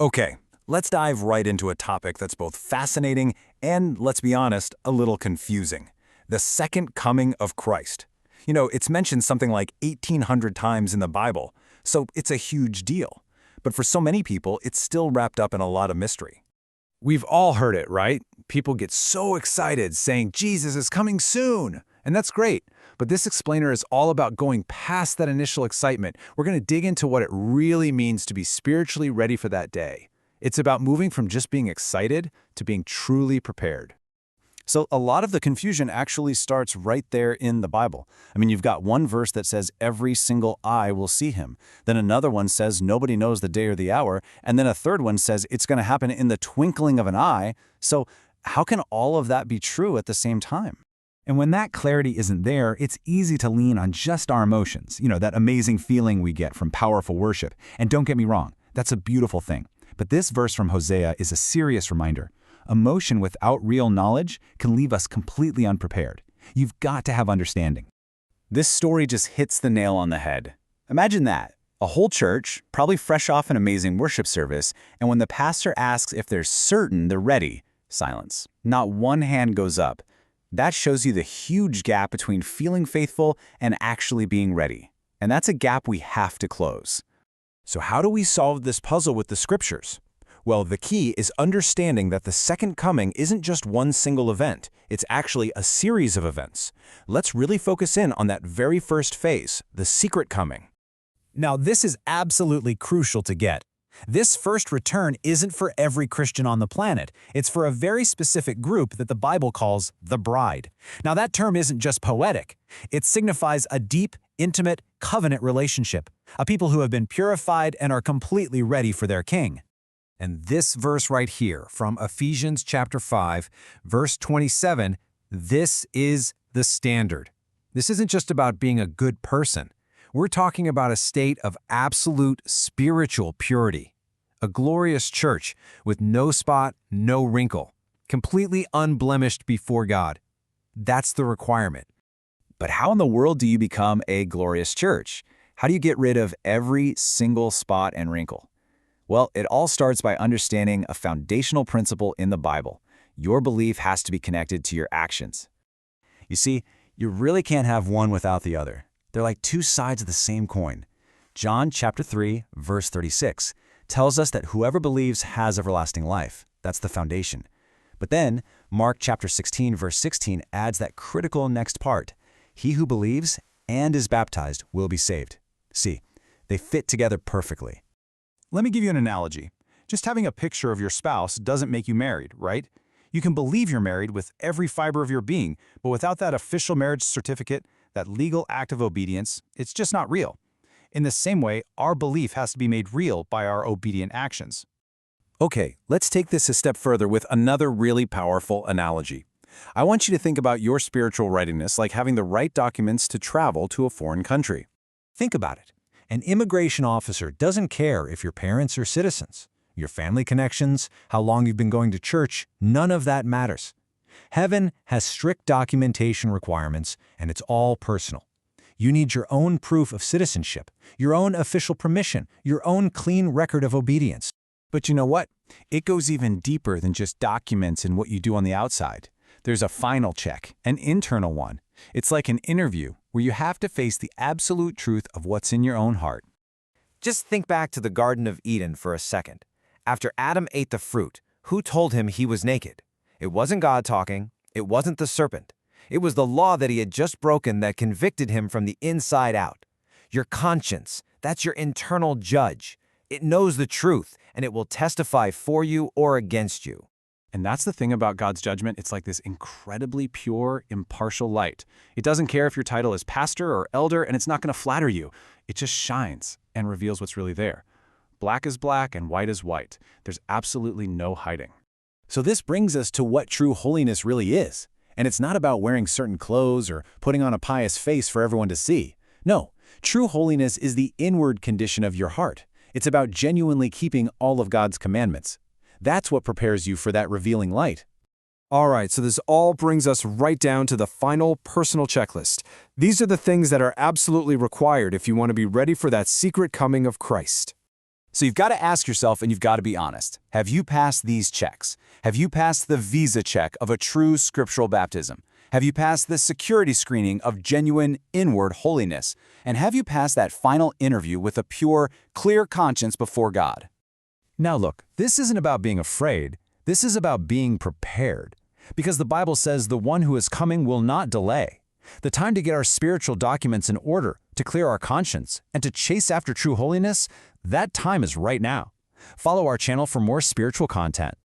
Okay, let's dive right into a topic that's both fascinating and, let's be honest, a little confusing. The second coming of Christ. It's mentioned something like 1,800 times in the Bible, so it's a huge deal. But for so many people, it's still wrapped up in a lot of mystery. We've all heard it, right? People get so excited saying Jesus is coming soon, and that's great. But this explainer is all about going past that initial excitement. We're going to dig into what it really means to be spiritually ready for that day. It's about moving from just being excited to being truly prepared. So a lot of the confusion actually starts right there in the Bible. You've got one verse that says every single eye will see him. Then another one says nobody knows the day or the hour. And then a third one says it's going to happen in the twinkling of an eye. So how can all of that be true at the same time? And when that clarity isn't there, it's easy to lean on just our emotions, that amazing feeling we get from powerful worship. And don't get me wrong, that's a beautiful thing. But this verse from Hosea is a serious reminder. Emotion without real knowledge can leave us completely unprepared. You've got to have understanding. This story just hits the nail on the head. Imagine that. A whole church, probably fresh off an amazing worship service, and when the pastor asks if they're certain they're ready, silence. Not one hand goes up. That shows you the huge gap between feeling faithful and actually being ready. And that's a gap we have to close. So how do we solve this puzzle with the scriptures? Well, the key is understanding that the second coming isn't just one single event. It's actually a series of events. Let's really focus in on that very first phase, the secret coming. Now, this is absolutely crucial to get. This first return isn't for every Christian on the planet. It's for a very specific group that the Bible calls the bride. Now, that term isn't just poetic. It signifies a deep, intimate, covenant relationship, a people who have been purified and are completely ready for their king. And this verse right here from Ephesians chapter 5, verse 27, this is the standard. This isn't just about being a good person. We're talking about a state of absolute spiritual purity, a glorious church with no spot, no wrinkle, completely unblemished before God. That's the requirement. But how in the world do you become a glorious church? How do you get rid of every single spot and wrinkle? Well, it all starts by understanding a foundational principle in the Bible. Your belief has to be connected to your actions. You see, you really can't have one without the other. They're like two sides of the same coin. John chapter 3, verse 36 tells us that whoever believes has everlasting life. That's the foundation. But then, Mark chapter 16, verse 16 adds that critical next part. He who believes and is baptized will be saved. See, they fit together perfectly. Let me give you an analogy. Just having a picture of your spouse doesn't make you married, right? You can believe you're married with every fiber of your being, but without that official marriage certificate, that legal act of obedience, it's just not real. In the same way, our belief has to be made real by our obedient actions. Okay, let's take this a step further with another really powerful analogy. I want you to think about your spiritual readiness like having the right documents to travel to a foreign country. Think about it. An immigration officer doesn't care if your parents are citizens. Your family connections, how long you've been going to church, none of that matters. Heaven has strict documentation requirements, and it's all personal. You need your own proof of citizenship, your own official permission, your own clean record of obedience. But you know what? It goes even deeper than just documents and what you do on the outside. There's a final check, an internal one. It's like an interview where you have to face the absolute truth of what's in your own heart. Just think back to the Garden of Eden for a second. After Adam ate the fruit, who told him he was naked? It wasn't God talking. It wasn't the serpent. It was the law that he had just broken that convicted him from the inside out. Your conscience, that's your internal judge. It knows the truth, and it will testify for you or against you. And that's the thing about God's judgment. It's like this incredibly pure, impartial light. It doesn't care if your title is pastor or elder, and it's not going to flatter you. It just shines and reveals what's really there. Black is black and white is white. There's absolutely no hiding. So this brings us to what true holiness really is. And it's not about wearing certain clothes or putting on a pious face for everyone to see. No, true holiness is the inward condition of your heart. It's about genuinely keeping all of God's commandments. That's what prepares you for that revealing light. All right, so this all brings us right down to the final personal checklist. These are the things that are absolutely required if you want to be ready for that secret coming of Christ. So you've got to ask yourself, and you've got to be honest. Have you passed these checks? Have you passed the visa check of a true scriptural baptism? Have you passed the security screening of genuine inward holiness? And have you passed that final interview with a pure, clear conscience before God? Now look, this isn't about being afraid. This is about being prepared. Because the Bible says the one who is coming will not delay. The time to get our spiritual documents in order, to clear our conscience, and to chase after true holiness, that time is right now. Follow our channel for more spiritual content.